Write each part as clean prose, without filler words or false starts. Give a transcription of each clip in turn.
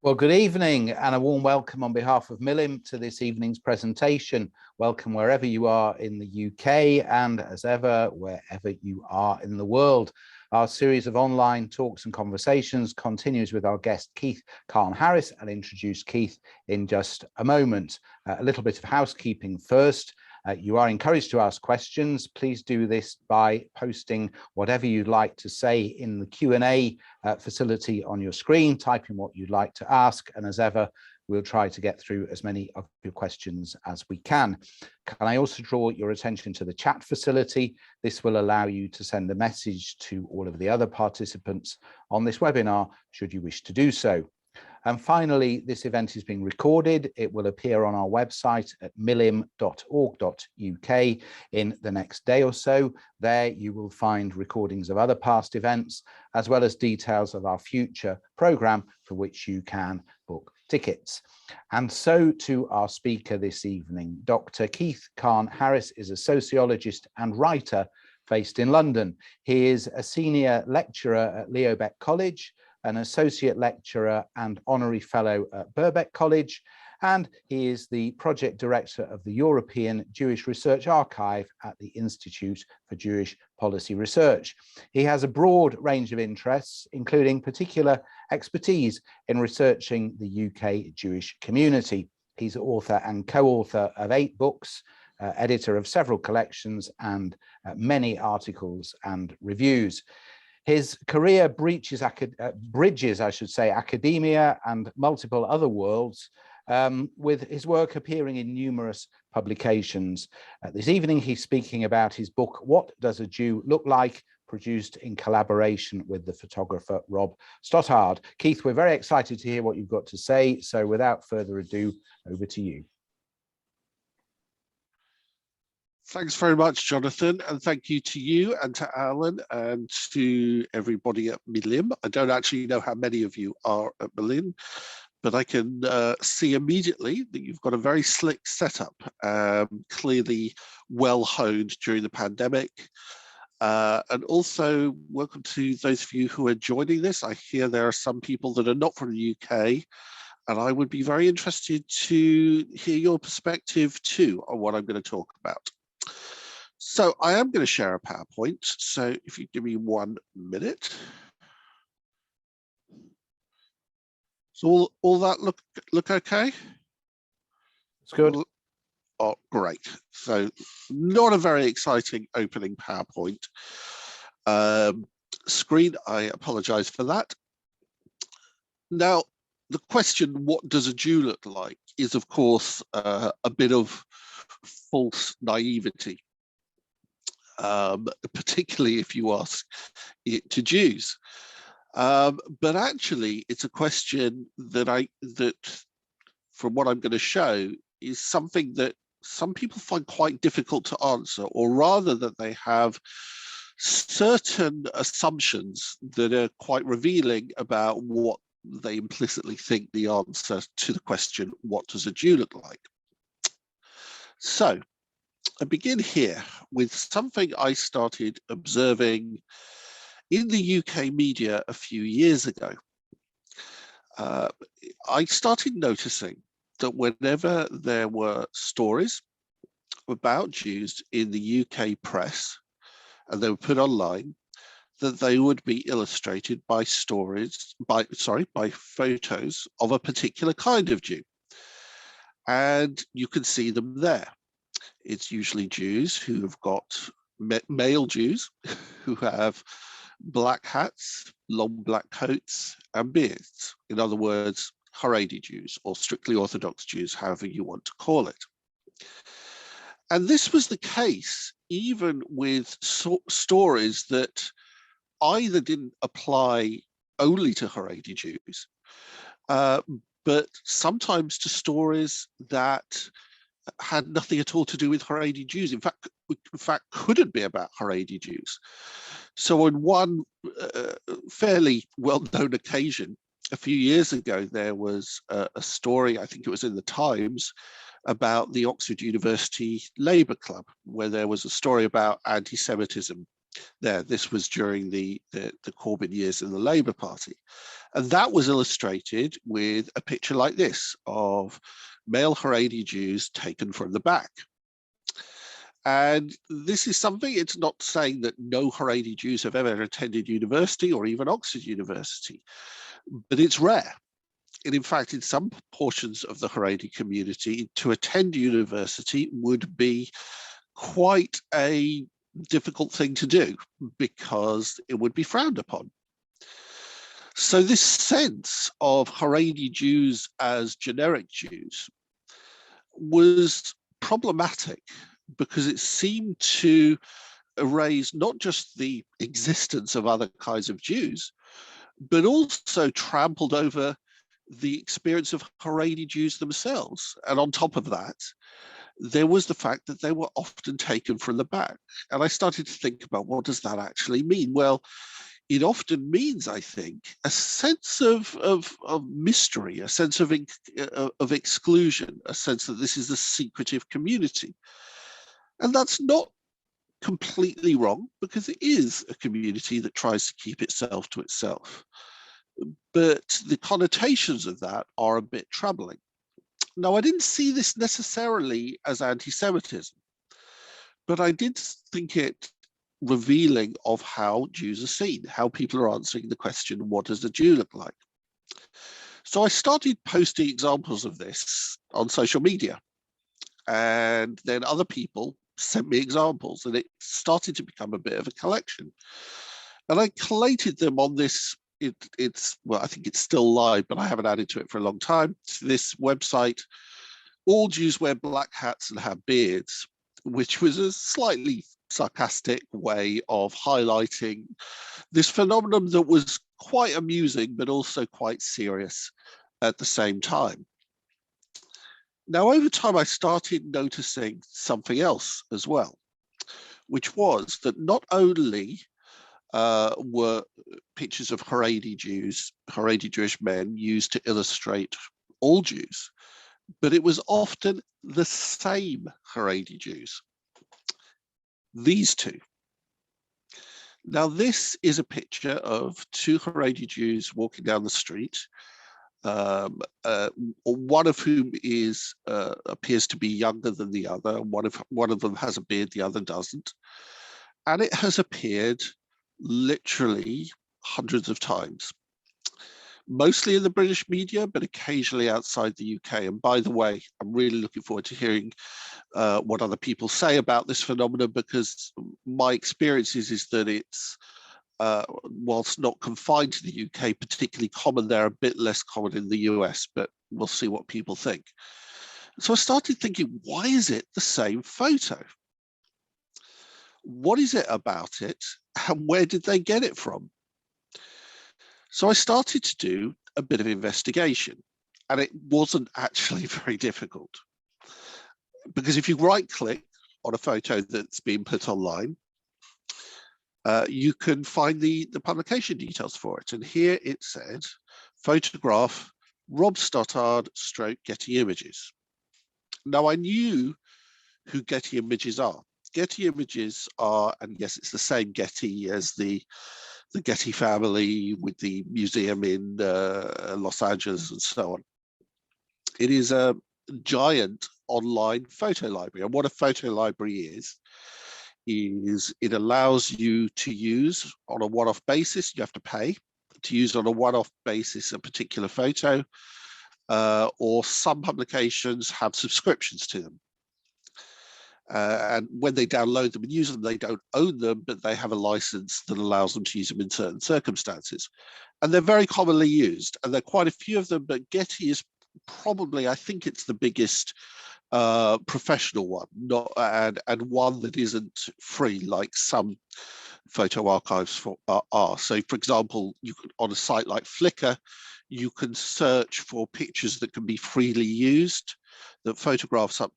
Well, good evening and a warm welcome on behalf of Milim to this evening's presentation. Welcome wherever you are in the UK and as ever, wherever you are in the world. Our series of online talks and conversations continues with our guest, Keith Kahn-Harris. I'll introduce Keith in just a moment. A little bit of housekeeping first. You are encouraged to ask questions. Please do this by posting whatever you'd like to say in the Q&A facility on your screen, type in what you'd like to ask, and as ever, we'll try to get through as many of your questions as we can. Can I also draw your attention to the chat facility? This will allow you to send a message to all of the other participants on this webinar, should you wish to do so. And finally, this event is being recorded. It will appear on our website at milim.org.uk in the next day or so. There you will find recordings of other past events, as well as details of our future programme for which you can book tickets. And so to our speaker this evening. Dr. Keith Kahn-Harris is a sociologist and writer based in London. He is a senior lecturer at Rio College, an associate lecturer and honorary fellow at Birkbeck College, and he is the project director of the European Jewish Research Archive at the Institute for Jewish Policy Research. He has a broad range of interests, including particular expertise in researching the UK Jewish community. He's author and co-author of 8 books, editor of several collections and many articles and reviews. His career bridges, academia and multiple other worlds, with his work appearing in numerous publications. This evening, he's speaking about his book, What Does a Jew Look Like?, produced in collaboration with the photographer Rob Stothard. Keith, we're very excited to hear what you've got to say. So without further ado, over to you. Thanks very much, Jonathan, and thank you to you and to Alan and to everybody at Milim. I don't actually know how many of you are at Milim, but I can see immediately that you've got a very slick setup, clearly well honed during the pandemic. And also welcome to those of you who are joining this. I hear there are some people that are not from the UK, and I would be very interested to hear your perspective too on what I'm going to talk about. So I am going to share a PowerPoint. So if you give me 1 minute. So all that look okay? It's good. Oh, great. So not a very exciting opening PowerPoint screen. I apologize for that. Now, the question, what does a Jew look like, is of course a bit of false naivety, particularly if you ask it to Jews. But actually, it's a question that from what I'm going to show, is something that some people find quite difficult to answer, or rather that they have certain assumptions that are quite revealing about what they implicitly think the answer to the question, what does a Jew look like? So I begin here with something I started observing in the UK media a few years ago. I started noticing that whenever there were stories about Jews in the UK press, and they were put online, that they would be illustrated by by photos of a particular kind of Jew. And you can see them there. It's usually Jews who have got, male Jews who have black hats, long black coats and beards. In other words, Haredi Jews or strictly orthodox Jews, however you want to call it. And this was the case even with stories that either didn't apply only to Haredi Jews, but sometimes to stories that had nothing at all to do with Haredi Jews. In fact, couldn't be about Haredi Jews. So on one fairly well-known occasion, a few years ago, there was a story, I think it was in the Times, about the Oxford University Labour Club, where there was a story about anti-Semitism there. This was during the Corbyn years in the Labour Party. And that was illustrated with a picture like this of male Haredi Jews taken from the back. And this is something, it's not saying that no Haredi Jews have ever attended university or even Oxford University, but it's rare. And in fact, in some portions of the Haredi community, to attend university would be quite a difficult thing to do because it would be frowned upon. So this sense of Haredi Jews as generic Jews was problematic because it seemed to erase not just the existence of other kinds of Jews, but also trampled over the experience of Haredi Jews themselves. And on top of that, there was the fact that they were often taken from the back. And I started to think about, what does that actually mean? Well, it often means, I think, a sense of mystery, a sense of exclusion, a sense that this is a secretive community. And that's not completely wrong, because it is a community that tries to keep itself to itself. But the connotations of that are a bit troubling. Now, I didn't see this necessarily as anti-Semitism, but I did think it revealing of how Jews are seen, how people are answering the question, what does a Jew look like? So I started posting examples of this on social media, and then other people sent me examples, and it started to become a bit of a collection. And I collated them on this, well, I think it's still live, but I haven't added to it for a long time. It's this website, All Jews Wear Black Hats and Have Beards, which was a slightly sarcastic way of highlighting this phenomenon that was quite amusing, but also quite serious at the same time. Now, over time, I started noticing something else as well, which was that not only were pictures of Haredi Jews, Haredi Jewish men, used to illustrate all Jews, but it was often the same Haredi Jews. These two. Now, this is a picture of two Haredi Jews walking down the street, one of whom appears to be younger than the other. One of them has a beard, the other doesn't. And it has appeared literally hundreds of times, mostly in the British media, but occasionally outside the UK. And by the way, I'm really looking forward to hearing what other people say about this phenomenon, because my experience is that it's, whilst not confined to the UK, particularly common there, a bit less common in the US, but we'll see what people think. So I started thinking, why is it the same photo? What is it about it, and where did they get it from? So I started to do a bit of investigation, and it wasn't actually very difficult. Because if you right-click on a photo that's been put online, you can find the publication details for it. And here it said, photograph Rob Stothard / Getty Images. Now, I knew who Getty Images are. Getty Images are, and yes, it's the same Getty as the Getty family with the museum in Los Angeles and so on. It is a giant online photo library. And what a photo library is it allows you to use on a one-off basis, you have to pay to use on a one-off basis a particular photo, or some publications have subscriptions to them. And when they download them and use them, they don't own them, but they have a license that allows them to use them in certain circumstances. And they're very commonly used, and there are quite a few of them, but Getty is probably, I think it's the biggest professional one, and one that isn't free like some photo archives are. So, for example, you could, on a site like Flickr, you can search for pictures that can be freely used, that photographers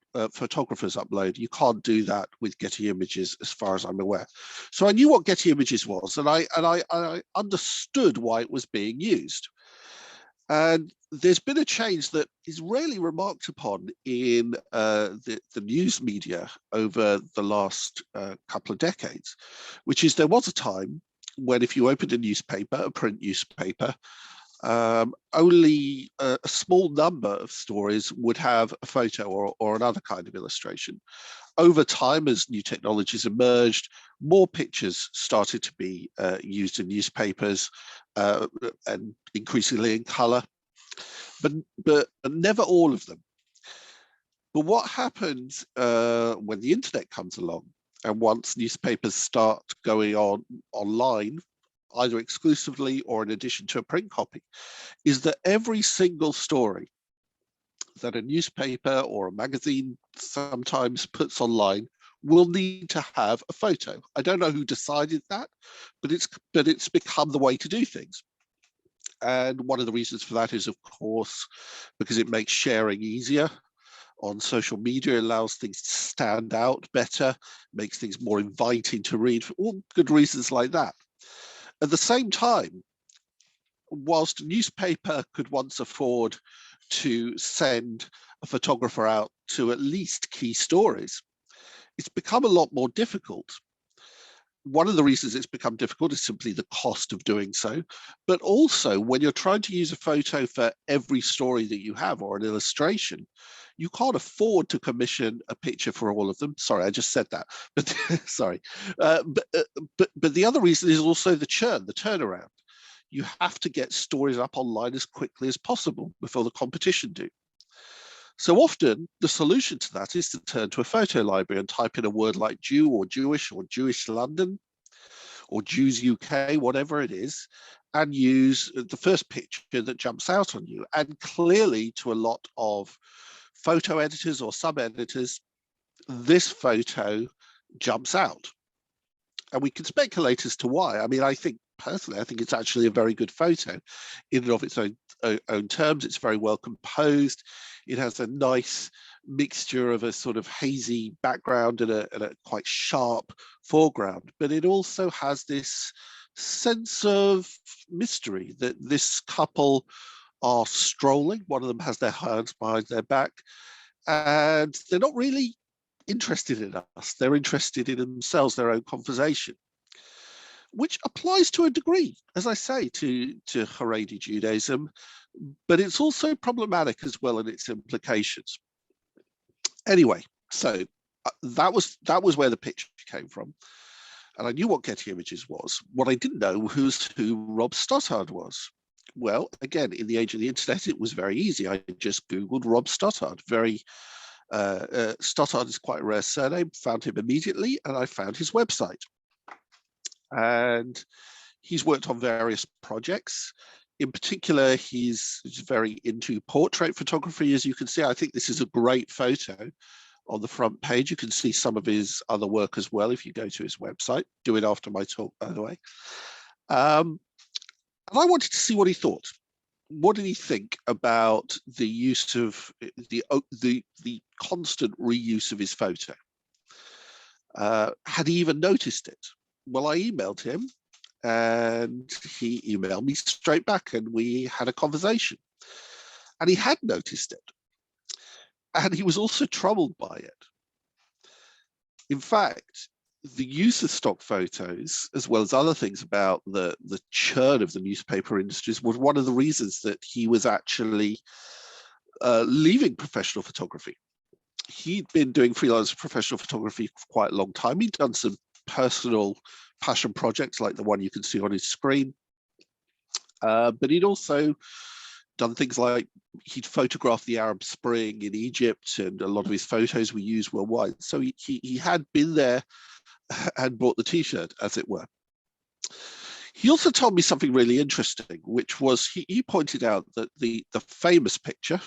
upload. You can't do that with Getty Images, as far as I'm aware. So I knew what Getty Images was, and I understood why it was being used. And there's been a change that is rarely remarked upon in the news media over the last couple of decades, which is there was a time when if you opened a newspaper, a print newspaper, Only a small number of stories would have a photo or another kind of illustration. Over time, as new technologies emerged, more pictures started to be used in newspapers and increasingly in color, but never all of them. But what happens when the internet comes along, and once newspapers start going online, either exclusively or in addition to a print copy, is that every single story that a newspaper or a magazine sometimes puts online will need to have a photo. I don't know who decided that, but it's become the way to do things. And one of the reasons for that is, of course, because it makes sharing easier on social media, allows things to stand out better, makes things more inviting to read, for all good reasons like that. At the same time, whilst a newspaper could once afford to send a photographer out to at least key stories, it's become a lot more difficult. One of the reasons it's become difficult is simply the cost of doing so, but also when you're trying to use a photo for every story that you have or an illustration, you can't afford to commission a picture for all of them. Sorry, I just said that, but sorry. But the other reason is also the turnaround. You have to get stories up online as quickly as possible before the competition do. So often the solution to that is to turn to a photo library and type in a word like Jew or Jewish London or Jews UK, whatever it is, and use the first picture that jumps out on you. And clearly to a lot of photo editors or sub-editors, this photo jumps out. And we can speculate as to why. I mean, personally, I think it's actually a very good photo in and of its own terms. It's very well composed. It has a nice mixture of a sort of hazy background and a quite sharp foreground, but it also has this sense of mystery that this couple are strolling. One of them has their hands behind their back, and they're not really interested in us. They're interested in themselves, their own conversation, which applies to a degree, as I say, to Haredi Judaism, but it's also problematic as well in its implications. Anyway, so that was where the picture came from. And I knew what Getty Images was. What I didn't know was who Rob Stothard was. Well, again, in the age of the internet, it was very easy. I just Googled Rob Stothard. Stothard is quite a rare surname, found him immediately, and I found his website. And he's worked on various projects. In particular, he's very into portrait photography, as you can see. I think this is a great photo on the front page. You can see some of his other work as well if you go to his website. Do it after my talk, by the way. And I wanted to see what he thought. What did he think about the use of the constant reuse of his photo? Had he even noticed it? Well, I emailed him and he emailed me straight back and we had a conversation. And he had noticed it. And he was also troubled by it. In fact, the use of stock photos, as well as other things about the churn of the newspaper industries, was one of the reasons that he was actually leaving professional photography. He'd been doing freelance professional photography for quite a long time. He'd done some personal passion projects like the one you can see on his screen. But he'd also done things like he'd photographed the Arab Spring in Egypt, and a lot of his photos were used worldwide. So he had been there and bought the t-shirt, as it were. He also told me something really interesting, which was he pointed out that the famous picture,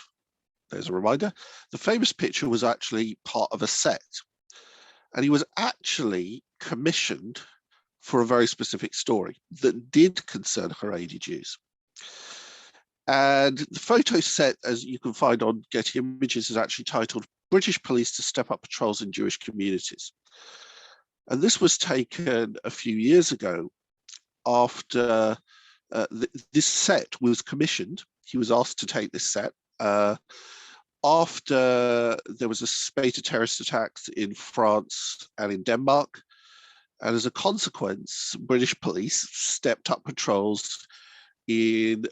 there's a reminder, the famous picture was actually part of a set. And he was actually commissioned for a very specific story that did concern Haredi Jews. And the photo set, as you can find on Getty Images, is actually titled "British Police to Step Up Patrols in Jewish Communities." And this was taken a few years ago after this set was commissioned. He was asked to take this set after there was a spate of terrorist attacks in France and in Denmark. And as a consequence, British police stepped up patrols in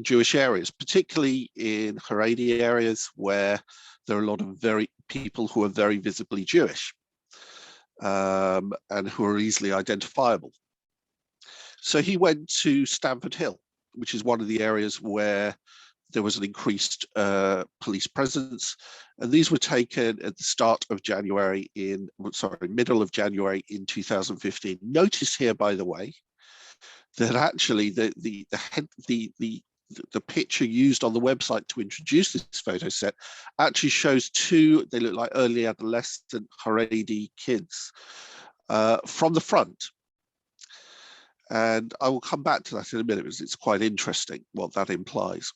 Jewish areas, particularly in Haredi areas where there are a lot of people who are very visibly Jewish and who are easily identifiable. So he went to Stamford Hill, which is one of the areas where there was an increased police presence. And these were taken at the start of middle of January in 2015. Notice here, by the way, that actually the picture used on the website to introduce this photo set actually shows two, they look like early adolescent Haredi kids from the front. And I will come back to that in a minute because it's quite interesting what that implies.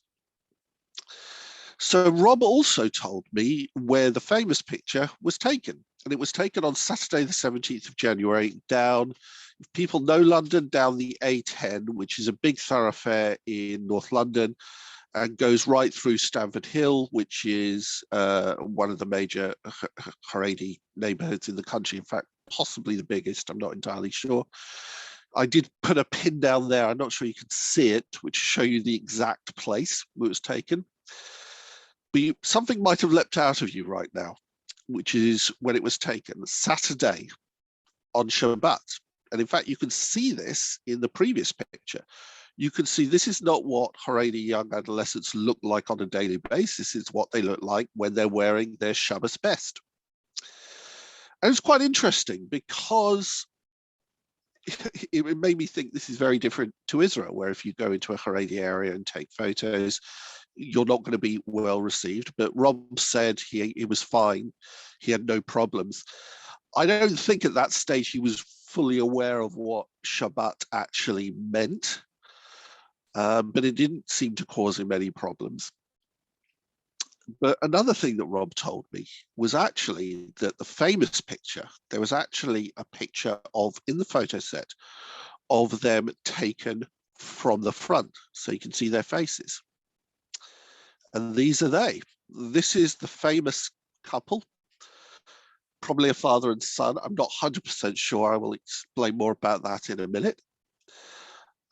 So Rob also told me where the famous picture was taken. And it was taken on Saturday, the 17th of January, down, if people know London, down the A10, which is a big thoroughfare in North London, and goes right through Stamford Hill, which is one of the major Haredi neighborhoods in the country. In fact, possibly the biggest, I'm not entirely sure. I did put a pin down there, I'm not sure you can see it, which show you the exact place where it was taken. But something might have leapt out of you right now, which is when it was taken, Saturday on Shabbat. And in fact, you can see this in the previous picture. You can see this is not what Haredi young adolescents look like on a daily basis. It's what they look like when they're wearing their Shabbos best. And it's quite interesting because it made me think this is very different to Israel, where if you go into a Haredi area and take photos, you're not going to be well received. But Rob said he was fine. He had no problems. I don't think at that stage he was fully aware of what Shabbat actually meant, but it didn't seem to cause him any problems. But another thing that Rob told me was actually that the famous picture, there was actually a picture in the photo set of them taken from the front, so you can see their faces. And these are they. This is the famous couple, probably a father and son. I'm not 100% sure. I will explain more about that in a minute.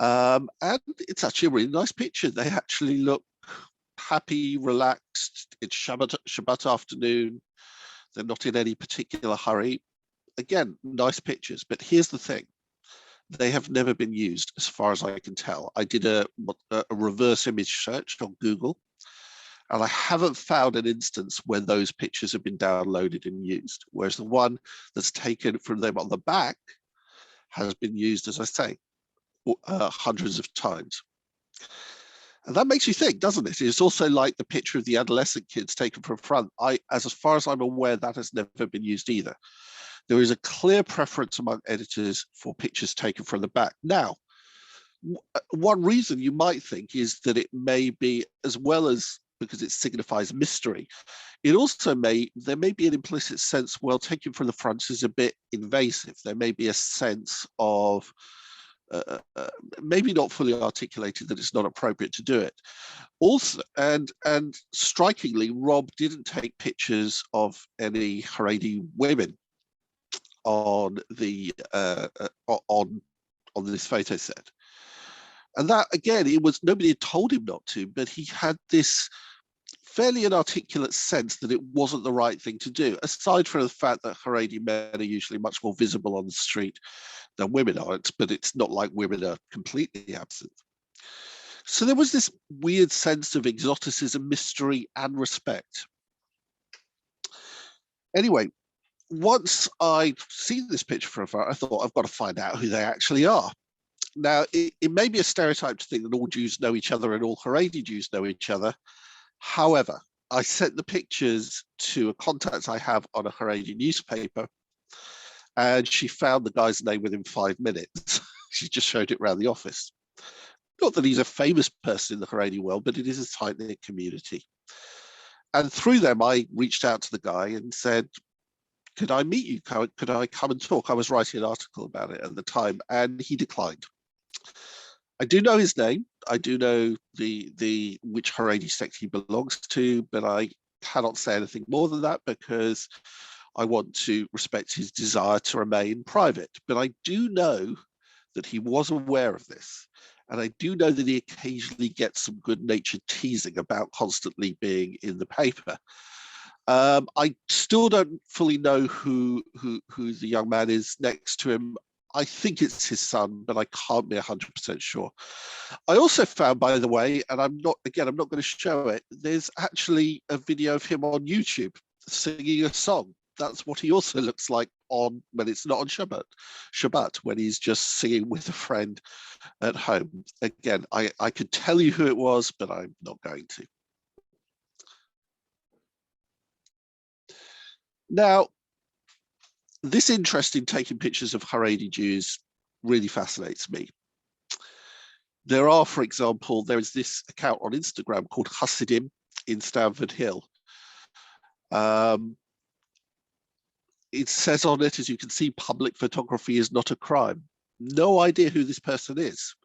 And it's actually a really nice picture. They actually look happy, relaxed. It's Shabbat afternoon. They're not in any particular hurry. Again, nice pictures. But here's the thing. They have never been used, as far as I can tell. I did a reverse image search on Google, and I haven't found an instance where those pictures have been downloaded and used, whereas the one that's taken from them on the back has been used, as I say, hundreds of times. And that makes you think, doesn't it? It's also like the picture of the adolescent kids taken from front. As far as I'm aware, that has never been used either. There is a clear preference among editors for pictures taken from the back. Now, one reason you might think is that it may be, as well as because it signifies mystery, there may be an implicit sense, well, taking from the front is a bit invasive. There may be a sense of maybe not fully articulated that it's not appropriate to do it. Also, and strikingly, Rob didn't take pictures of any Haredi women on the on this photo set. And that, again, nobody had told him not to, but he had this fairly inarticulate sense that it wasn't the right thing to do, aside from the fact that Haredi men are usually much more visible on the street than women aren't, but it's not like women are completely absent. So there was this weird sense of exoticism, mystery, and respect. Anyway, once I'd seen this picture for a while, I thought, I've got to find out who they actually are. Now, it may be a stereotype to think that all Jews know each other and all Haredi Jews know each other. However, I sent the pictures to a contact I have on a Haredi newspaper, and she found the guy's name within 5 minutes. She just showed it around the office. Not that he's a famous person in the Haredi world, but it is a tight-knit community. And through them, I reached out to the guy and said, could I meet you? Could I come and talk? I was writing an article about it at the time, and he declined. I do know his name. I do know which Haredi sect he belongs to, but I cannot say anything more than that because I want to respect his desire to remain private. But I do know that he was aware of this, And I do know that he occasionally gets some good-natured teasing about constantly being in the paper. I still don't fully know who the young man is next to him. I think it's his son, but I can't be 100% sure. I also found, by the way, and I'm not going to show it, there's actually a video of him on YouTube singing a song. That's what he also looks like on when it's not on Shabbat, when he's just singing with a friend at home. Again, I could tell you who it was, but I'm not going to. Now, this interest in taking pictures of Haredi Jews really fascinates me. There are, for example, there is this account on Instagram called Hasidim in Stamford Hill. It says on it, as you can see, public photography is not a crime. No idea who this person is.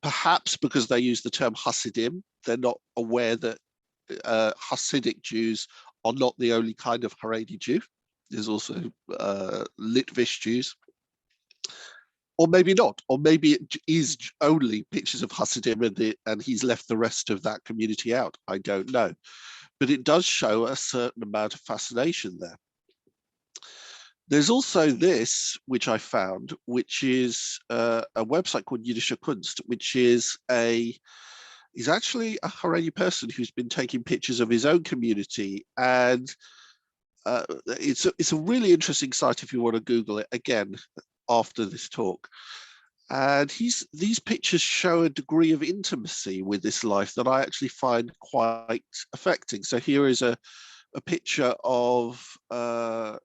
Perhaps because they use the term Hasidim, they're not aware that Hasidic Jews are not the only kind of Haredi Jew. There's also Litvish Jews. Or maybe not, or maybe it is only pictures of Hasidim and he's left the rest of that community out. I don't know. But it does show a certain amount of fascination there. There's also this, which I found, which is a website called Yudisha Kunst, which is he's actually a Haredi person who's been taking pictures of his own community, and it's a really interesting site if you want to Google it again after this talk. And these pictures show a degree of intimacy with this life that I actually find quite affecting. So here is a picture of the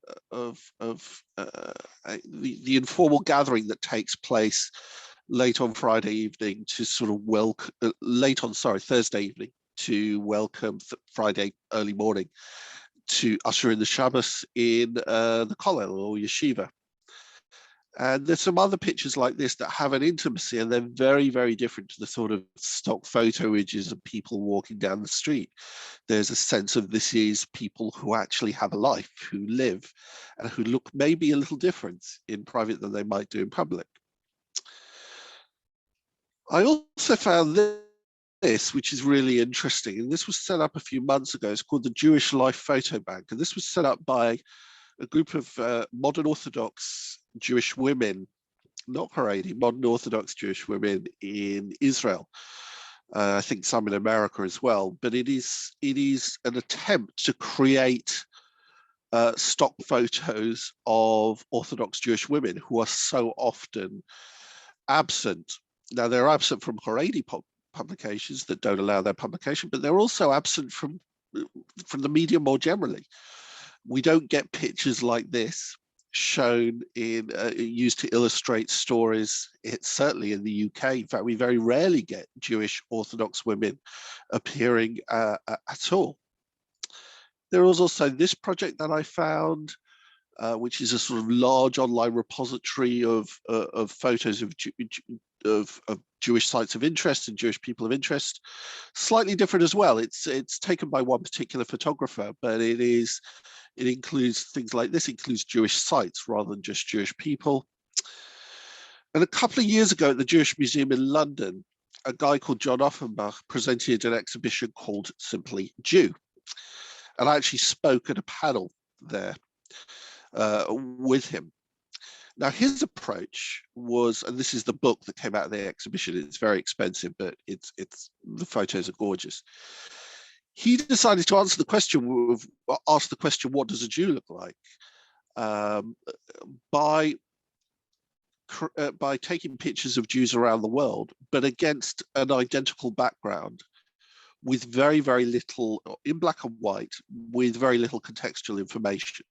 informal gathering that takes place late on Friday evening to sort of welcome, Thursday evening to welcome Friday early morning to usher in the Shabbos in the kollel or yeshiva. And there's some other pictures like this that have an intimacy, and they're very, very different to the sort of stock photo images of people walking down the street. There's a sense of this is people who actually have a life, who live, and who look maybe a little different in private than they might do in public. I also found this, which is really interesting, and this was set up a few months ago. It's called the Jewish Life Photo Bank, and this was set up by a group of modern Orthodox Jewish women, not Haredi, modern Orthodox Jewish women in Israel. I think some in America as well. But it is an attempt to create stock photos of Orthodox Jewish women who are so often absent. Now, they're absent from Haredi publications that don't allow their publication, but they're also absent from the media more generally. We don't get pictures like this shown in used to illustrate stories. It's certainly in the UK. In fact, we very rarely get Jewish Orthodox women appearing at all. There was also this project that I found, which is a sort of large online repository of photos of Jewish sites of interest and Jewish people of interest. Slightly different as well. It's taken by one particular photographer, but it includes things like this, includes Jewish sites rather than just Jewish people. And a couple of years ago at the Jewish Museum in London, a guy called John Offenbach presented an exhibition called Simply Jew. And I actually spoke at a panel there with him. Now, his approach was, and this is the book that came out of the exhibition, it's very expensive, but the photos are gorgeous. He decided to ask the question, what does a Jew look like? By taking pictures of Jews around the world, but against an identical background with very, very little, in black and white, with very little contextual information.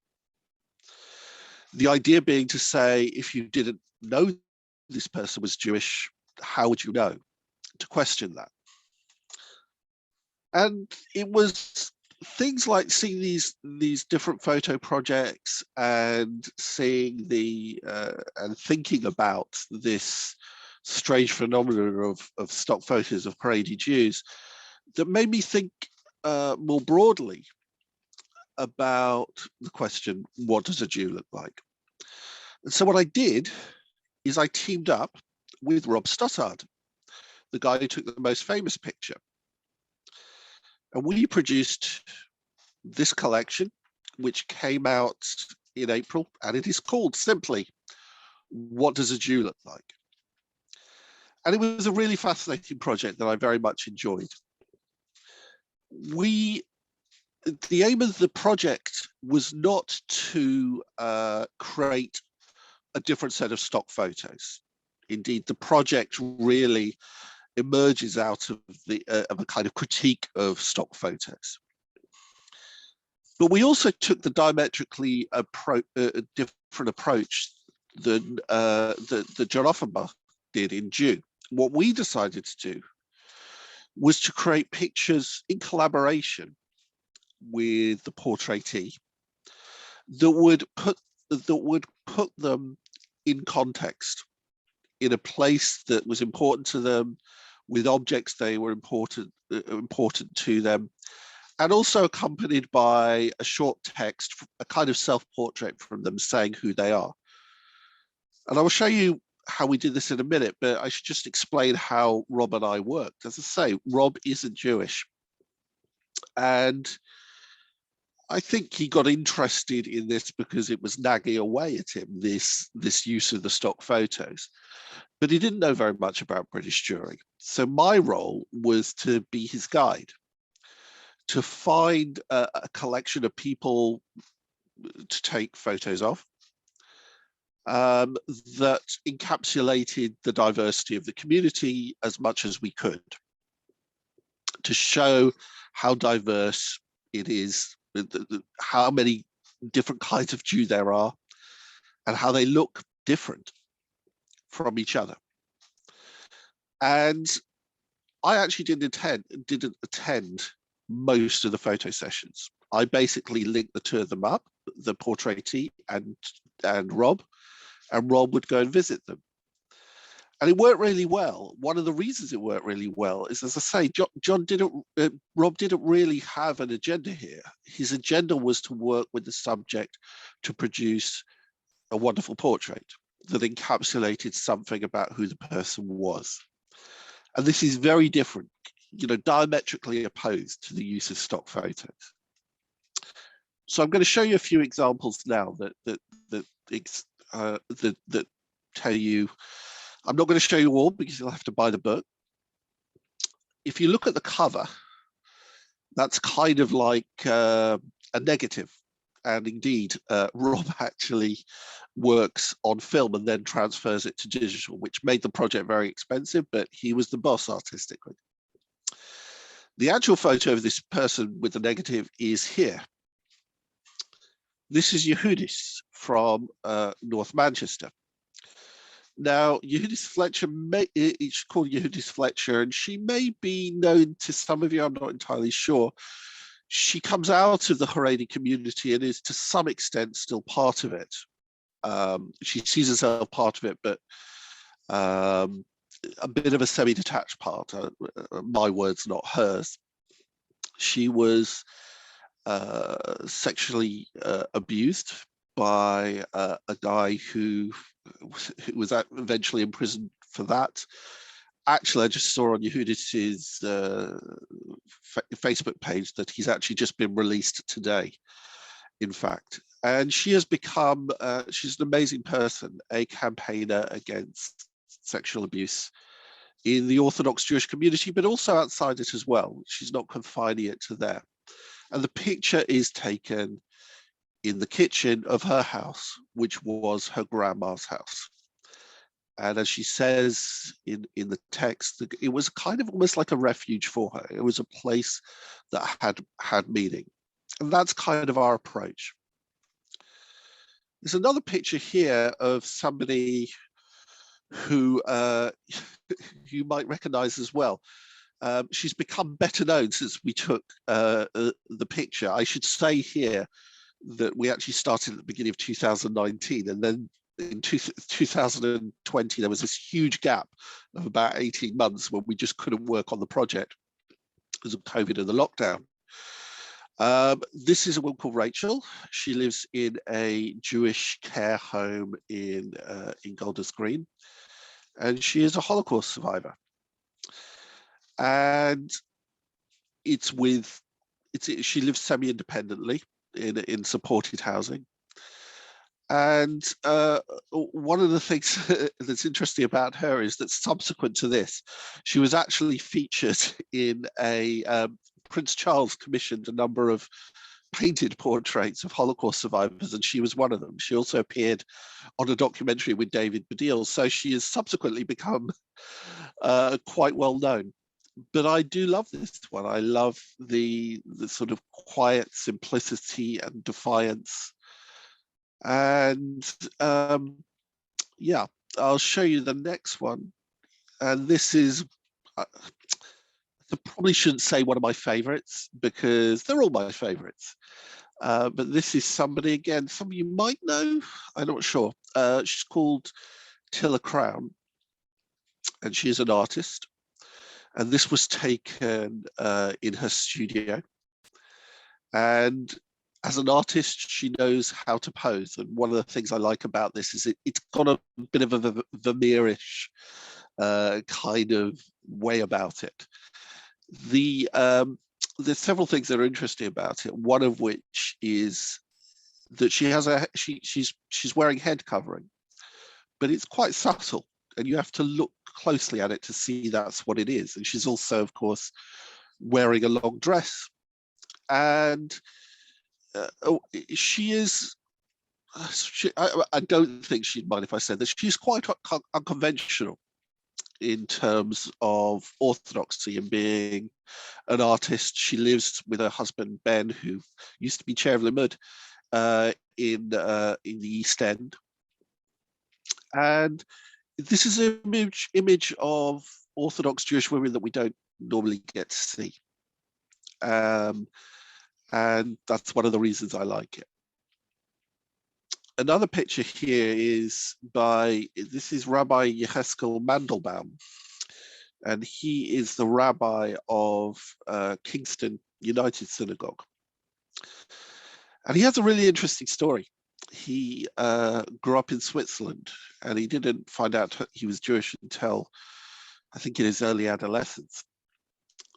The idea being to say, if you didn't know this person was Jewish, how would you know? To question that. And it was things like seeing these different photo projects and seeing and thinking about this strange phenomenon of stock photos of Haredi Jews that made me think more broadly about the question, what does a Jew look like? And so what I did is I teamed up with Rob Stothard. the guy who took the most famous picture. And we produced this collection, which came out in April, and it is called simply, What Does a Jew Look Like? And it was a really fascinating project that I very much enjoyed. The aim of the project was not to create a different set of stock photos. Indeed, the project really emerges out of a kind of critique of stock photos. But we also took the diametrically different approach than the John Offenbach did in June. What we decided to do was to create pictures in collaboration with the portraitee that would put them in context, in a place that was important to them, with objects they were important to them, and also accompanied by a short text, a kind of self-portrait from them saying who they are. And I will show you how we did this in a minute, but I should just explain how Rob and I worked. As I say, Rob isn't Jewish. And I think he got interested in this because it was nagging away at him, this use of the stock photos. But he didn't know very much about British Jewry. So my role was to be his guide, to find a collection of people to take photos of that encapsulated the diversity of the community as much as we could, to show how diverse it is, how many different kinds of Jew there are, and how they look different from each other. And I actually didn't attend most of the photo sessions. I basically linked the two of them up, the portraitee and Rob, and Rob would go and visit them. And it worked really well. One of the reasons it worked really well is, as I say, Rob didn't really have an agenda here. His agenda was to work with the subject to produce a wonderful portrait that encapsulated something about who the person was. And this is very different, diametrically opposed to the use of stock photos. So I'm going to show you a few examples now that tell you. I'm not going to show you all because you'll have to buy the book. If you look at the cover, that's kind of like a negative. And indeed, Rob actually works on film and then transfers it to digital, which made the project very expensive, but he was the boss artistically. The actual photo of this person with the negative is here. This is Yehudis from North Manchester. Now, Yehudis Fletcher, she's called Yehudis Fletcher, and she may be known to some of you, I'm not entirely sure. She comes out of the Haredi community and is to some extent still part of it. She sees herself part of it, but a bit of a semi-detached part, my words, not hers. She was sexually abused by a guy who was eventually imprisoned for that. Actually, I just saw on Yehudis's Facebook page that he's actually just been released today, in fact. And she has become, she's an amazing person, a campaigner against sexual abuse in the Orthodox Jewish community, but also outside it as well. She's not confining it to there. And the picture is taken in the kitchen of her house, which was her grandma's house. And as she says in the text, it was kind of almost like a refuge for her. It was a place that had meaning. And that's kind of our approach. There's another picture here of somebody who you might recognize as well. She's become better known since we took the picture. I should say here that we actually started at the beginning of 2019, and then in 2020 there was this huge gap of about 18 months when we just couldn't work on the project because of COVID and the lockdown. This is a woman called Rachel. She lives in a Jewish care home in Golders Green, and she is a Holocaust survivor. and she lives semi-independently in supported housing. And one of the things that's interesting about her is that subsequent to this, she was actually featured in a Prince Charles commissioned a number of painted portraits of Holocaust survivors, and she was one of them. She also appeared on a documentary with David Baddiel, so she has subsequently become quite well known. But I do love this one. I love the sort of quiet simplicity and defiance. And yeah, I'll show you the next one. And this is, I probably shouldn't say one of my favorites because they're all my favorites. But this is somebody, again, some of you might know, I'm not sure. She's called Tilla Crown, and she is an artist. And this was taken in her studio. And as an artist, she knows how to pose. And one of the things I like about this is it's got a bit of a Vermeerish kind of way about it. There's several things that are interesting about it. One of which is that she's wearing head covering, but it's quite subtle, and you have to look closely at it to see that's what it is. And she's also, of course, wearing a long dress, and she is. I don't think she'd mind if I said that she's quite unconventional in terms of orthodoxy and being an artist. She lives with her husband Ben, who used to be chair of Limud in the East End, and this is an image of Orthodox Jewish women that we don't normally get to see, and that's one of the reasons I like it. Another picture here is this is Rabbi Heskel Mandelbaum, and he is the rabbi of Kingston United Synagogue. And he has a really interesting story. He grew up in Switzerland, and he didn't find out he was Jewish until, I think, in his early adolescence.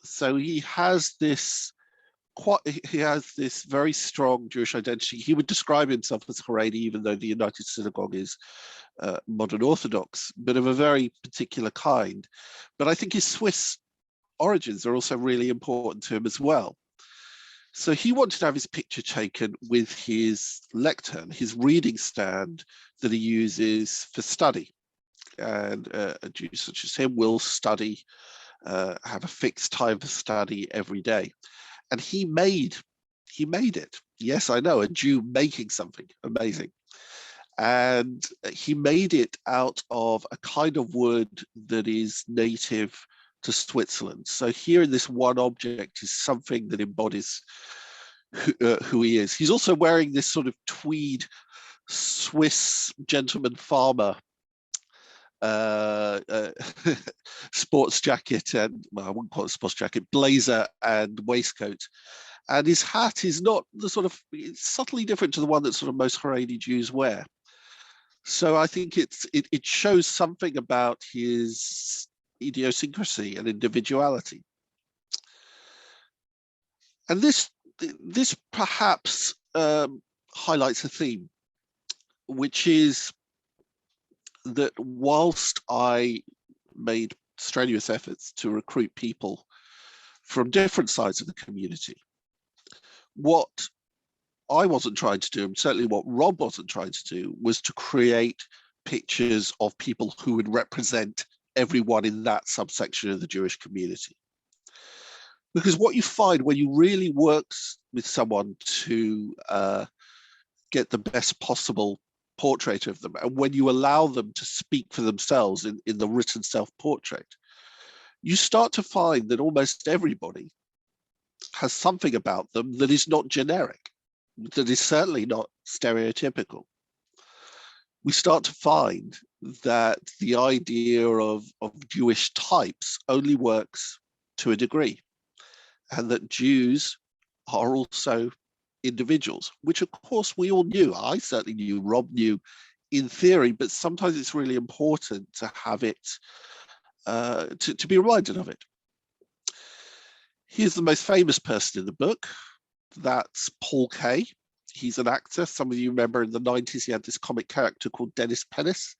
So he has this very strong Jewish identity. He would describe himself as Haredi, even though the United Synagogue is modern Orthodox, but of a very particular kind. But I think his Swiss origins are also really important to him as well. So he wanted to have his picture taken with his lectern, his reading stand that he uses for study. And a Jew such as him will study, have a fixed time for study every day. And he made it. Yes, I know, a Jew making something amazing. And he made it out of a kind of wood that is native to Switzerland. So here in this one object is something that embodies who he is. He's also wearing this sort of tweed Swiss gentleman farmer sports jacket, and well, I wouldn't call it a sports jacket, blazer and waistcoat. And his hat is not the sort of, it's subtly different to the one that sort of most Haredi Jews wear. So I think it shows something about his idiosyncrasy and individuality. And this perhaps highlights a theme, which is that whilst I made strenuous efforts to recruit people from different sides of the community, what I wasn't trying to do, and certainly what Rob wasn't trying to do, was to create pictures of people who would represent everyone in that subsection of the Jewish community. Because what you find when you really work with someone to get the best possible portrait of them, and when you allow them to speak for themselves in the written self-portrait, you start to find that almost everybody has something about them that is not generic, that is certainly not stereotypical. We start to find that the idea of Jewish types only works to a degree, and that Jews are also individuals, which of course we all knew. I certainly knew, Rob knew in theory, but sometimes it's really important to have it, to be reminded of it. Here's the most famous person in the book. That's Paul Kay. He's an actor. Some of you remember in the 90s he had this comic character called Dennis Pennis.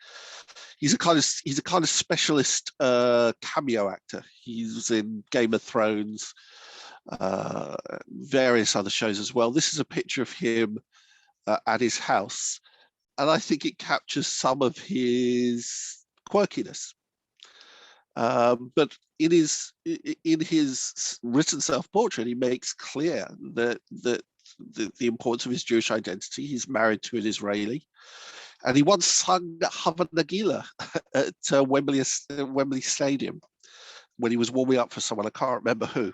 He's a kind of specialist cameo actor. He was in Game of Thrones, various other shows as well. This is a picture of him at his house, and I think it captures some of his quirkiness. But in his written self-portrait, he makes clear that the importance of his Jewish identity. He's married to an Israeli, and he once sung Hava Nagila at Wembley Stadium when he was warming up for someone. I can't remember who.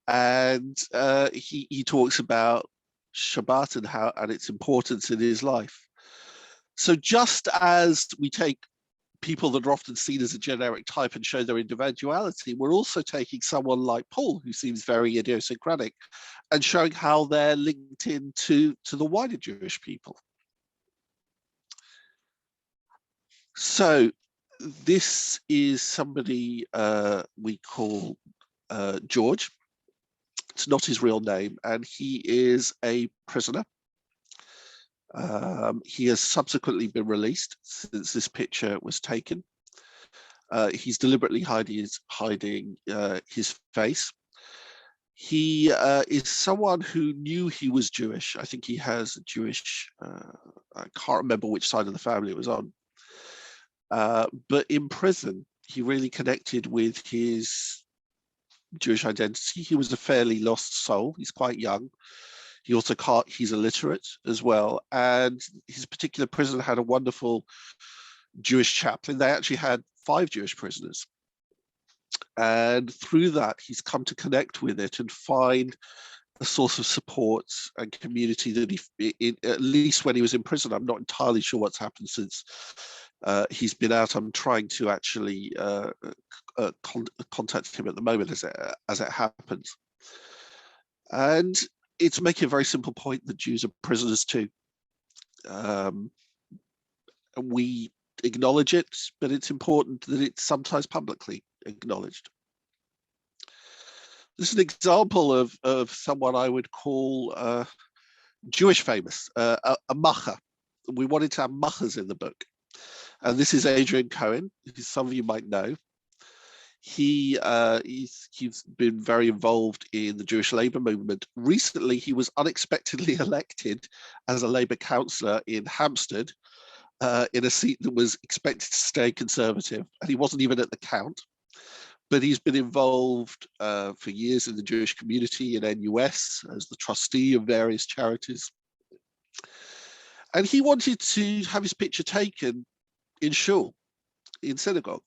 And he talks about Shabbat and its importance in his life. So just as we take people that are often seen as a generic type and show their individuality, we're also taking someone like Paul, who seems very idiosyncratic, and showing how they're linked into the wider Jewish people. So this is somebody we call George. It's not his real name, and he is a prisoner. He has subsequently been released since this picture was taken. He's deliberately hiding his face. He is someone who knew he was Jewish. I think he has a Jewish, I can't remember which side of the family it was on. But in prison, he really connected with his Jewish identity. He was a fairly lost soul. He's quite young. He also he's illiterate as well. And his particular prison had a wonderful Jewish chaplain. They actually had 5 Jewish prisoners. And through that, he's come to connect with it and find a source of support and community that at least when he was in prison. I'm not entirely sure what's happened since he's been out. I'm trying to actually contact him at the moment as it happens. And it's making a very simple point that Jews are prisoners too. We acknowledge it, but it's important that it's sometimes publicly acknowledged. This is an example of someone I would call Jewish famous, a macher. We wanted to have machers in the book. And this is Adrian Cohen, who some of you might know. He's been very involved in the Jewish labor movement. Recently, he was unexpectedly elected as a labor councillor in Hampstead in a seat that was expected to stay conservative, and he wasn't even at the count. But he's been involved for years in the Jewish community in NUS as the trustee of various charities. And he wanted to have his picture taken in shul, in synagogue,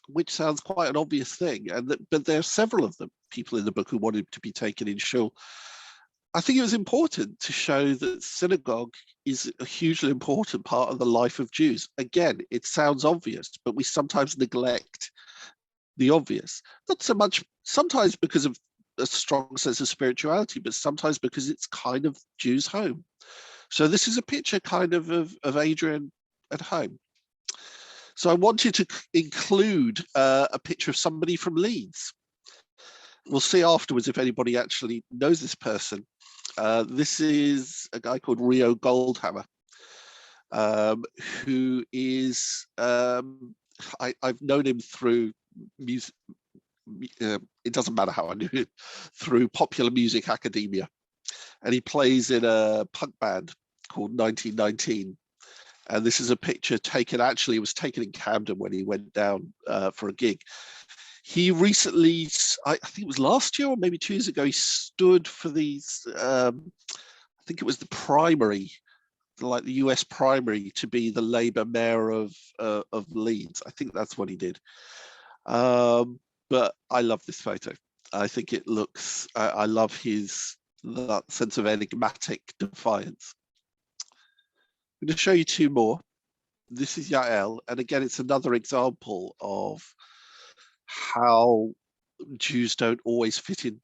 which sounds quite an obvious thing. But there are several of them, people in the book who wanted to be taken in shul. I think it was important to show that synagogue is a hugely important part of the life of Jews. Again, it sounds obvious, but we sometimes neglect the obvious. Not so much, sometimes because of a strong sense of spirituality, but sometimes because it's kind of Jews' home. So this is a picture kind of Adrian at home. So I wanted to include a picture of somebody from Leeds. We'll see afterwards if anybody actually knows this person. This is a guy called Rio Goldhammer, who is, I've known him through music. It doesn't matter how I knew him, through popular music academia. And he plays in a punk band called 1919. And this is a picture taken, actually, it was taken in Camden when he went down for a gig. He recently, I think it was last year or maybe 2 years ago, he stood for these, I think it was the primary, like the US primary, to be the Labour mayor of Leeds. I think that's what he did. But I love this photo. I think it looks, I love that sense of enigmatic defiance. I'm going to show you 2 more. This is Yael, and again, it's another example of how Jews don't always fit in,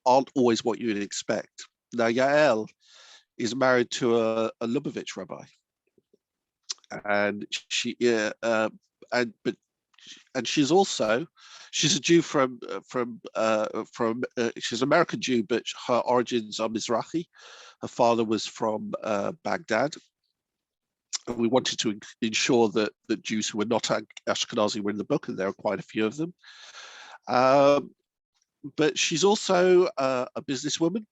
aren't always what you'd expect. Now, Yael is married to a Lubavitch rabbi, and but and she's a Jew she's an American Jew, but her origins are Mizrahi. Her father was from Baghdad. And we wanted to ensure that the Jews who were not Ashkenazi were in the book, and there are quite a few of them. But she's also a businesswoman,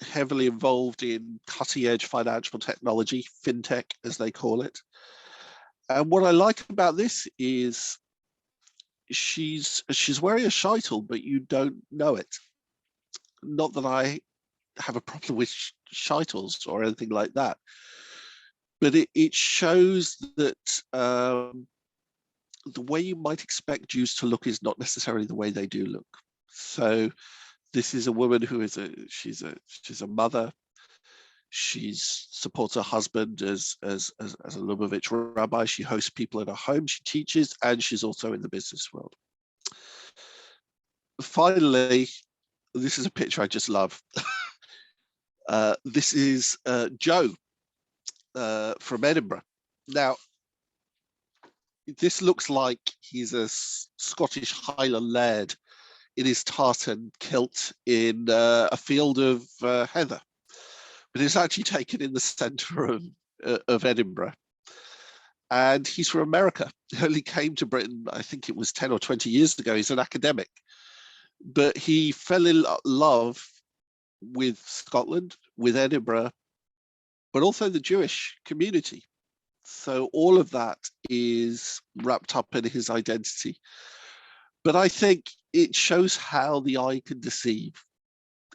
heavily involved in cutting-edge financial technology, fintech, as they call it. And what I like about this is she's wearing a sheitel, but you don't know it. Not that I have a problem with sheitels or anything like that, but it shows that the way you might expect Jews to look is not necessarily the way they do look. So this is a woman who is she's a mother. She supports her husband as a Lubavitch rabbi. She hosts people in her home. She teaches, and she's also in the business world. Finally, this is a picture I just love. This is Joe from Edinburgh. Now, this looks like he's a Scottish Highland laird in his tartan kilt in a field of heather, but it's actually taken in the centre of Edinburgh. And he's from America. He only came to Britain, I think it was 10 or 20 years ago. He's an academic, but he fell in love with Scotland, with Edinburgh, but also the Jewish community. So all of that is wrapped up in his identity. But I think it shows how the eye can deceive.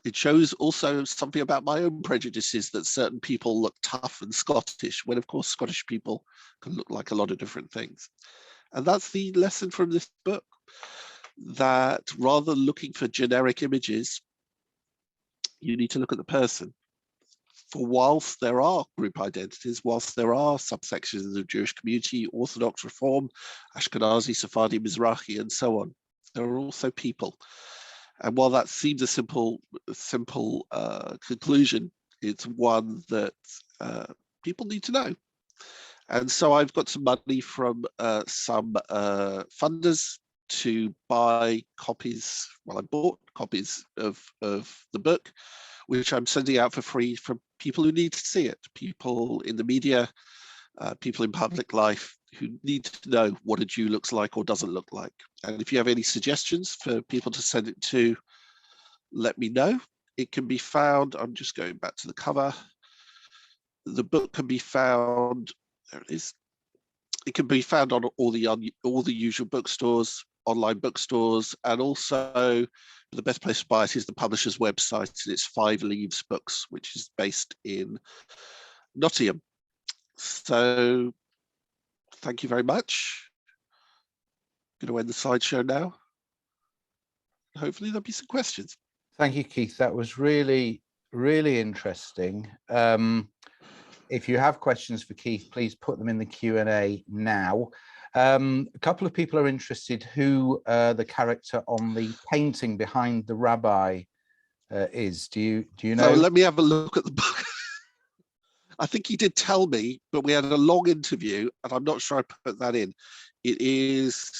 It shows also something about my own prejudices, that certain people look tough and Scottish, when of course Scottish people can look like a lot of different things. And that's the lesson from this book, that rather than looking for generic images, you need to look at the person. For whilst there are group identities, whilst there are subsections of the Jewish community, Orthodox, Reform, Ashkenazi, Sephardi, Mizrahi, and so on, there are also people. And while that seems a simple conclusion, it's one that people need to know. And so I've got some money from some funders to buy copies. Well, I bought copies of the book, which I'm sending out for free from people who need to see it, people in the media, people in public life who need to know what a Jew looks like or doesn't look like. And if you have any suggestions for people to send it to, let me know. It can be found, I'm just going back to the cover. The book can be found, there it is. It can be found on all the usual bookstores, online bookstores, and also the best place to buy it is the publisher's website, and it's 5 Leaves Books, which is based in Nottingham. So thank you very much. I'm going to end the slideshow now. Hopefully there'll be some questions. Thank you, Keith. That was really, really interesting. If you have questions for Keith, please put them in the Q&A now. A couple of people are interested who the character on the painting behind the rabbi is. Do you know? So let me have a look at the book. I think he did tell me, but we had a long interview, and I'm not sure I put that in. It is.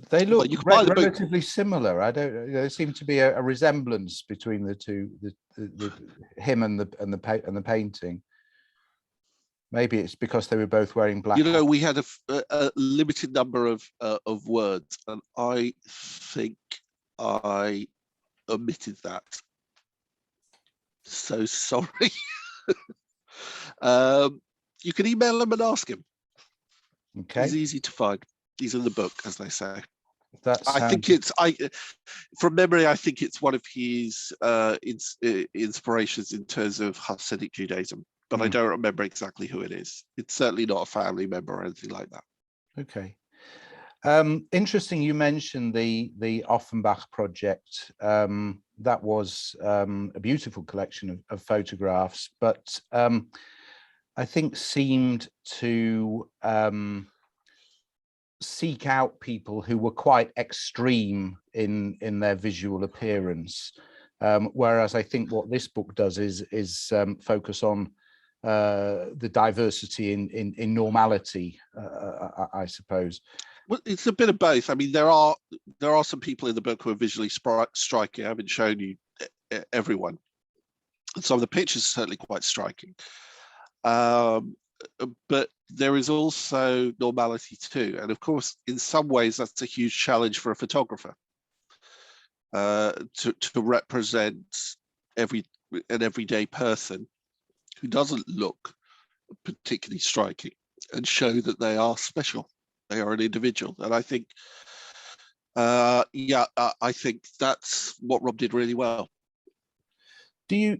They look relatively similar. I don't. There seemed to be a resemblance between the two, him and the painting. Maybe it's because they were both wearing black. You know, we had a limited number of words, and I think I omitted that. So sorry. You can email him and ask him. Okay. He's easy to find. He's in the book, as they say. I think from memory, I think it's one of his inspirations in terms of Hasidic Judaism, but I don't remember exactly who it is. It's certainly not a family member or anything like that. Okay. Interesting. You mentioned the Offenbach project. That was a beautiful collection of photographs, but I think seemed to seek out people who were quite extreme in their visual appearance, whereas I think what this book does is focus on the diversity in normality, I suppose. Well, it's a bit of both. I mean, there are some people in the book who are visually striking. I haven't shown you everyone, and some of the pictures are certainly quite striking. But there is also normality too, and of course, in some ways, that's a huge challenge for a photographer to represent an everyday person who doesn't look particularly striking and show that they are special. They are an individual, and I think, I think that's what Rob did really well. Do you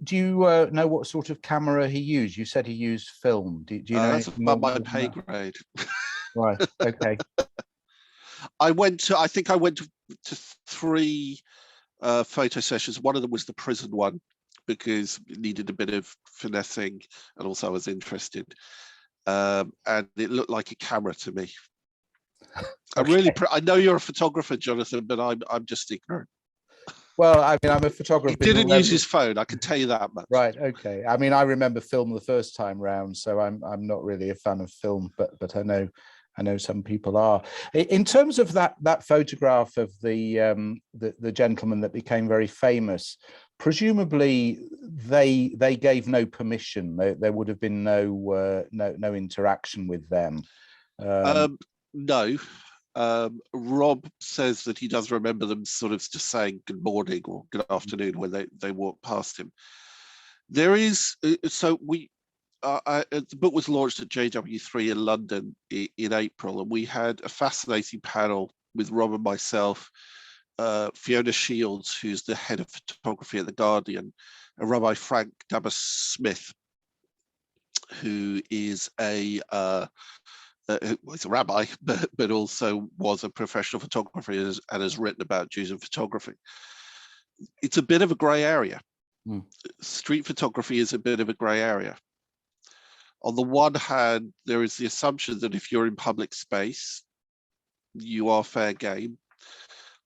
know what sort of camera he used? You said he used film. Do you know? That's above my pay grade. Right. Okay. I think I went to 3 photo sessions. One of them was the prison one because it needed a bit of finessing, and also I was interested. And it looked like a camera to me. Okay. I know you're a photographer, Jonathan, but I'm just ignorant. Well, I mean, I'm a photographer. He didn't use his phone. I can tell you that much. Right. Okay. I mean, I remember film the first time round, so I'm not really a fan of film, but I know some people are. In terms of that photograph of the gentleman that became very famous, presumably they gave no permission. There would have been no interaction with them. No. Rob says that he does remember them sort of just saying good morning or good afternoon when they walk past him. There is the book was launched at JW3 in London in April, and we had a fascinating panel with Rob and myself, Fiona Shields, who's the head of photography at The Guardian, and Rabbi Frank Dabas-Smith, who is a rabbi, but also was a professional photographer and has written about Jews and photography. It's a bit of a grey area. Street photography is a bit of a grey area. On the one hand, there is the assumption that if you're in public space, you are fair game.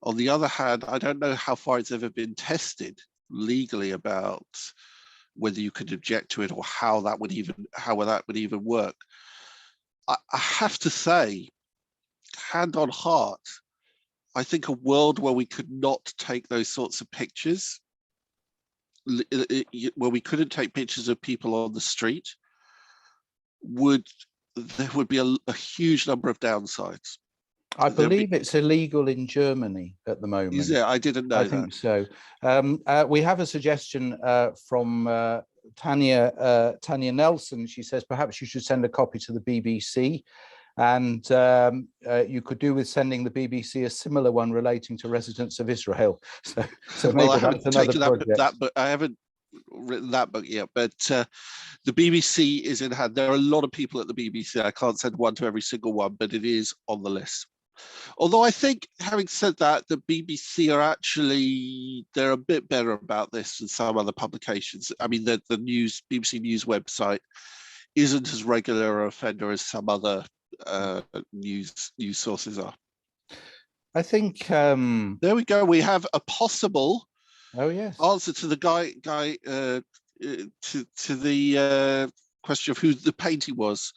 On the other hand, I don't know how far it's ever been tested legally about whether you could object to it or how that would even work. I have to say, hand on heart, I think a world where we could not take those sorts of pictures, where we couldn't take pictures of people on the street, there would be a huge number of downsides. I believe it's illegal in Germany at the moment. Is it? I didn't know that. I think so. We have a suggestion from Tanya Nelson. She says perhaps you should send a copy to the BBC, and you could do with sending the BBC a similar one relating to residents of Israel. So maybe well, that's another project. But I haven't written that book yet. But the BBC is in hand. There are a lot of people at the BBC. I can't send one to every single one, but it is on the list. Although I think, having said that, the BBC they're a bit better about this than some other publications. I mean, the BBC News website isn't as regular an offender as some other news sources are. I think there we go. We have a possible answer to the guy to the question of who the painting was.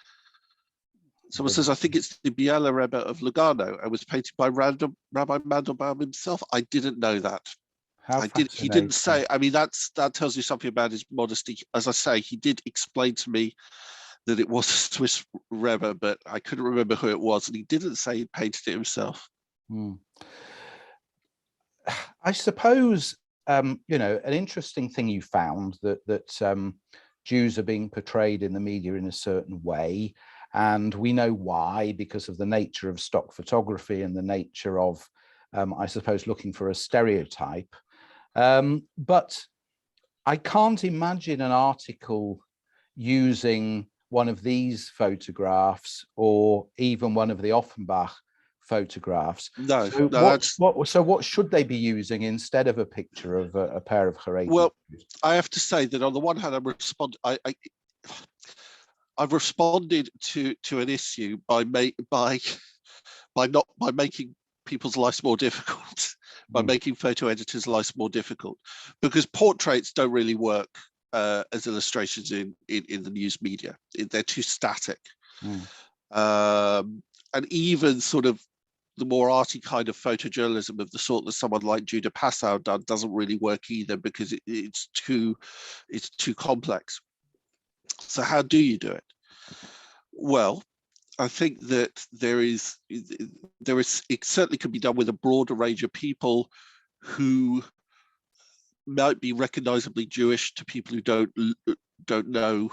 Someone says, I think it's the Biela Rebbe of Lugano and was painted by Rabbi Mandelbaum himself. I didn't know that. He didn't say. I mean, that tells you something about his modesty. As I say, he did explain to me that it was a Swiss Rebbe, but I couldn't remember who it was, and he didn't say he painted it himself. I suppose an interesting thing you found that Jews are being portrayed in the media in a certain way. And we know why, because of the nature of stock photography and the nature of, I suppose, looking for a stereotype. But I can't imagine an article using one of these photographs or even one of the Offenbach photographs. No, so what should they be using instead of a picture of a pair of Haredi Jews? Well, I have to say that on the one hand, I've responded to an issue by making people's lives more difficult, by making photo editors' lives more difficult, because portraits don't really work as illustrations in the news media. They're too static, and even sort of the more arty kind of photojournalism of the sort that someone like Judah Passow done doesn't really work either, because it's too complex. So how do you do it? Well, I think that it certainly can be done with a broader range of people who might be recognizably Jewish to people who don't know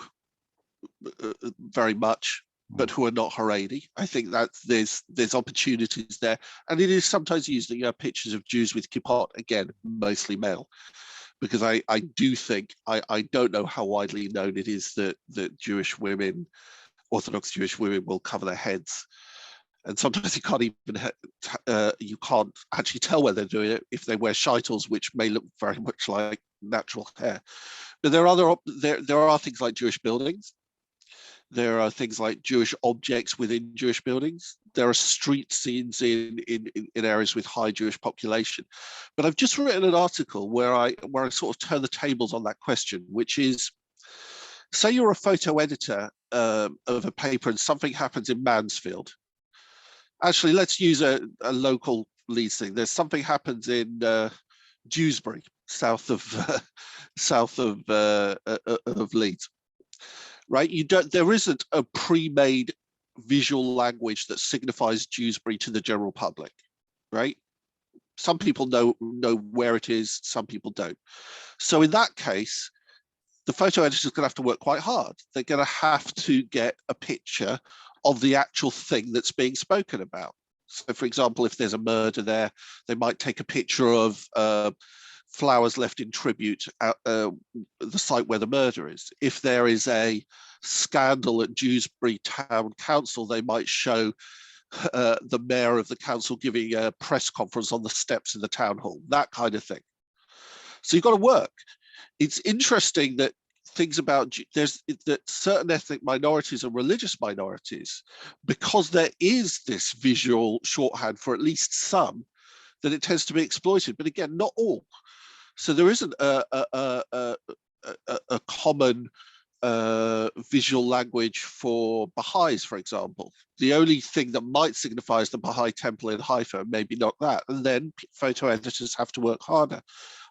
very much, but who are not Haredi. I think that there's opportunities there, and it is sometimes used that you have pictures of Jews with kippot, again mostly male, because I do think I don't know how widely known it is that Jewish women, Orthodox Jewish women, will cover their heads, and sometimes you can't actually tell whether they're doing it if they wear shaitels, which may look very much like natural hair. But there are things like Jewish buildings. There are things like Jewish objects within Jewish buildings. There are street scenes in areas with high Jewish population. But I've just written an article where I sort of turn the tables on that question, which is, say you're a photo editor of a paper and something happens in Mansfield. Actually, let's use a local Leeds thing. There's something happens in Dewsbury, south of Leeds. Right, there isn't a pre-made visual language that signifies Dewsbury to the general public, right? Some people know where it is, some people don't. So in that case, the photo editor is going to have to work quite hard. They're going to have to get a picture of the actual thing that's being spoken about. So for example, if there's a murder there, they might take a picture of flowers left in tribute at the site where the murder is. If there is a scandal at Dewsbury Town Council, they might show the mayor of the council giving a press conference on the steps in the town hall, that kind of thing. So you've got to work. It's interesting that things about that certain ethnic minorities and religious minorities, because there is this visual shorthand for at least some, that it tends to be exploited. But again, not all. So there isn't a common visual language for Baha'is, for example. The only thing that might signify is the Baha'i temple in Haifa, maybe not that. And then photo editors have to work harder.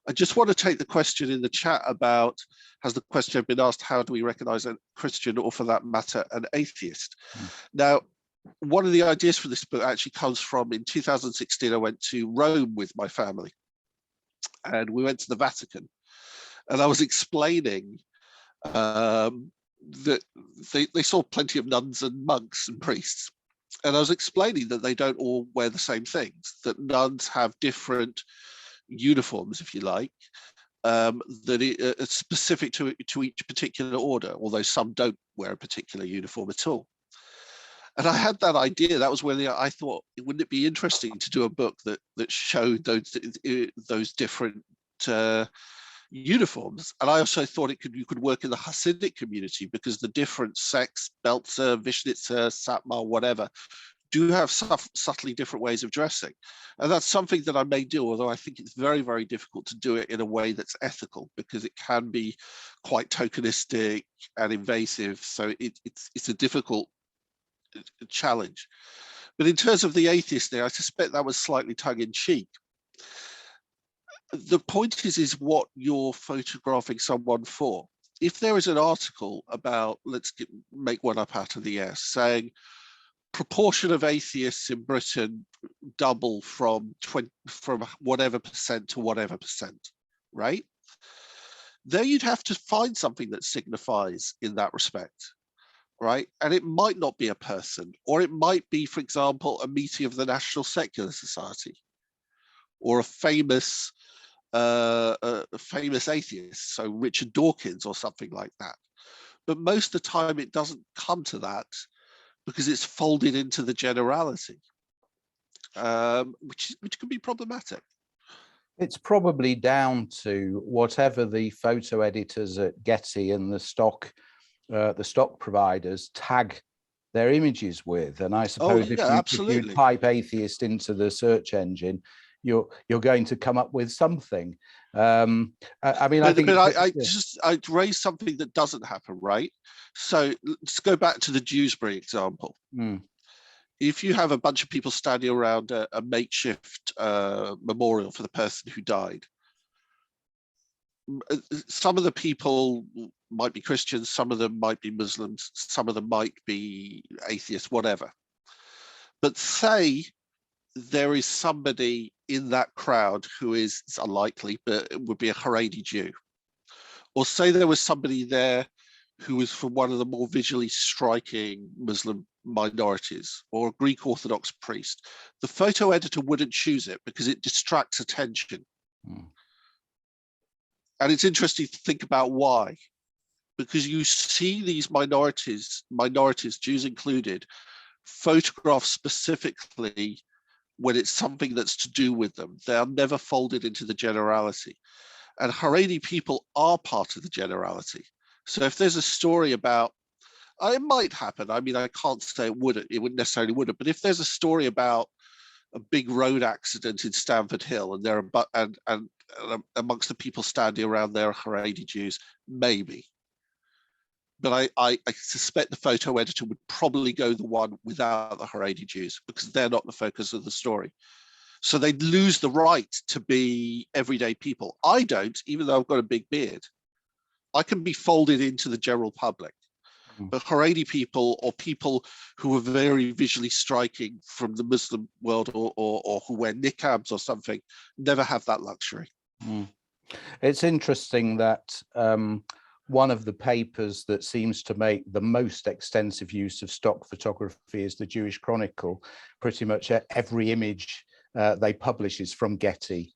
I just want to take the question in the chat about, has the question been asked, how do we recognize a Christian, or for that matter, an atheist? Now, one of the ideas for this book actually comes from, in 2016, I went to Rome with my family. And we went to the Vatican, and I was explaining that they saw plenty of nuns and monks and priests. And I was explaining that they don't all wear the same things, that nuns have different uniforms, if you like, that are specific to each particular order, although some don't wear a particular uniform at all. And I had that idea. That was when I thought, wouldn't it be interesting to do a book that showed those different uniforms? And I also thought you could work in the Hasidic community, because the different sects, Belzer, Vishnitzer, Satmar, whatever, do have subtly different ways of dressing. And that's something that I may do, although I think it's very, very difficult to do it in a way that's ethical, because it can be quite tokenistic and invasive. So it's a difficult challenge. But in terms of the atheist thing, I suspect that was slightly tongue-in-cheek. The point is what you're photographing someone for. If there is an article about, make one up out of the air, saying proportion of atheists in Britain double from whatever percent to whatever percent, right? There you'd have to find something that signifies in that respect. Right, and it might not be a person, or it might be, for example, a meeting of the National Secular Society, or a famous atheist, so Richard Dawkins or something like that. But most of the time, it doesn't come to that, because it's folded into the generality, which can be problematic. It's probably down to whatever the photo editors at Getty and the stock providers tag their images with. And I suppose if you type atheist into the search engine, you're going to come up with something. I raised something that doesn't happen, right? So let's go back to the Dewsbury example. if you have a bunch of people standing around a makeshift memorial for the person who died, some of the people might be Christians, some of them might be Muslims, some of them might be atheists, whatever. But say there is somebody in that crowd who is, it's unlikely, but it would be a Haredi Jew. Or say there was somebody there who was from one of the more visually striking Muslim minorities, or a Greek Orthodox priest. The photo editor wouldn't choose it because it distracts attention. And it's interesting to think about why. Because you see these minorities, Jews included, photographed specifically when it's something that's to do with them. They are never folded into the generality. And Haredi people are part of the generality. So if there's a story about, it might happen. I mean, I can't say it wouldn't necessarily wouldn't, but if there's a story about a big road accident in Stamford Hill and there are and amongst the people standing around there are Haredi Jews, maybe. But I suspect the photo editor would probably go the one without the Haredi Jews because they're not the focus of the story. So they'd lose the right to be everyday people. I don't, even though I've got a big beard. I can be folded into the general public. But Haredi people or people who are very visually striking from the Muslim world or who wear niqabs or something never have that luxury. It's interesting that one of the papers that seems to make the most extensive use of stock photography is the Jewish Chronicle. Pretty much every image they publish is from Getty.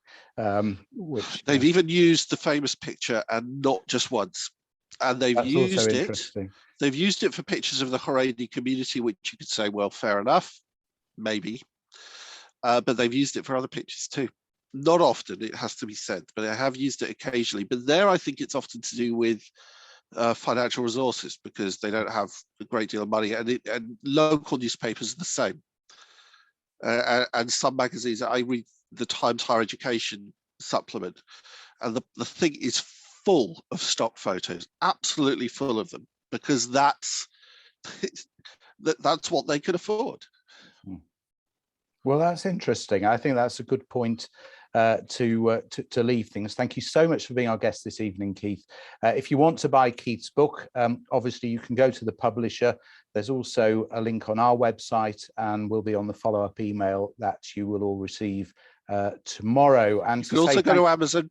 Which they've even used the famous picture, and not just once. And they've used it. They've used it for pictures of the Haredi community, which you could say, well, fair enough, maybe. But they've used it for other pictures too. Not often, it has to be said, but I have used it occasionally. But there, I think it's often to do with financial resources because they don't have a great deal of money, and local newspapers are the same. And some magazines, I read the Times Higher Education supplement, and the thing is full of stock photos, absolutely full of them, because that's what they could afford. Well, that's interesting. I think that's a good point to leave things. Thank you so much for being our guest this evening, Keith. If you want to buy Keith's book, obviously you can go to the publisher. There's also a link on our website, and will be on the follow-up email that you will all receive tomorrow. And you can also go to Amazon.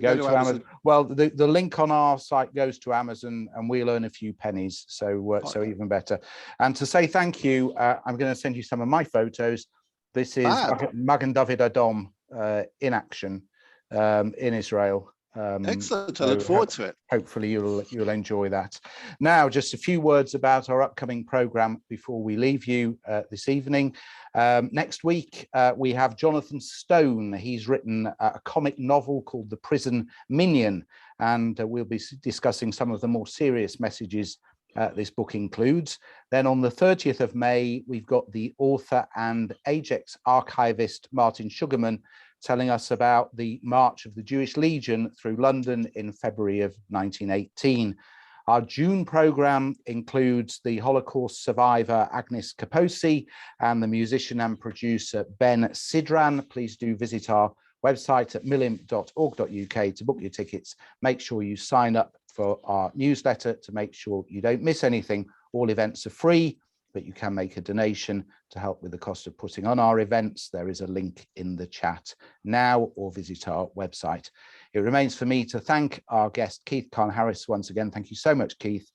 Go to Amazon. Well, the link on our site goes to Amazon, and we'll earn a few pennies, so so even better. And to say thank you, I'm going to send you some of my photos. This is Magen David Adom in action in Israel. Excellent. I look forward to it. Hopefully you'll enjoy that. Now, just a few words about our upcoming program before we leave you this evening. Next week, we have Jonathan Stone. He's written a comic novel called The Prison Minion, and we'll be discussing some of the more serious messages this book includes. Then on the 30th of May, we've got the author and Ajax archivist Martin Sugarman telling us about the March of the Jewish Legion through London in February of 1918. Our June programme includes the Holocaust survivor Agnes Kaposi and the musician and producer Ben Sidran. Please do visit our website at milim.org.uk to book your tickets. Make sure you sign up for our newsletter to make sure you don't miss anything. All events are free, but you can make a donation to help with the cost of putting on our events. There is a link in the chat now, or visit our website. It remains for me to thank our guest, Keith Kahn-Harris, once again. Thank you so much, Keith.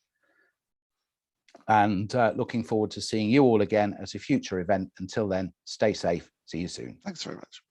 And looking forward to seeing you all again at a future event. Until then, stay safe. See you soon. Thanks very much.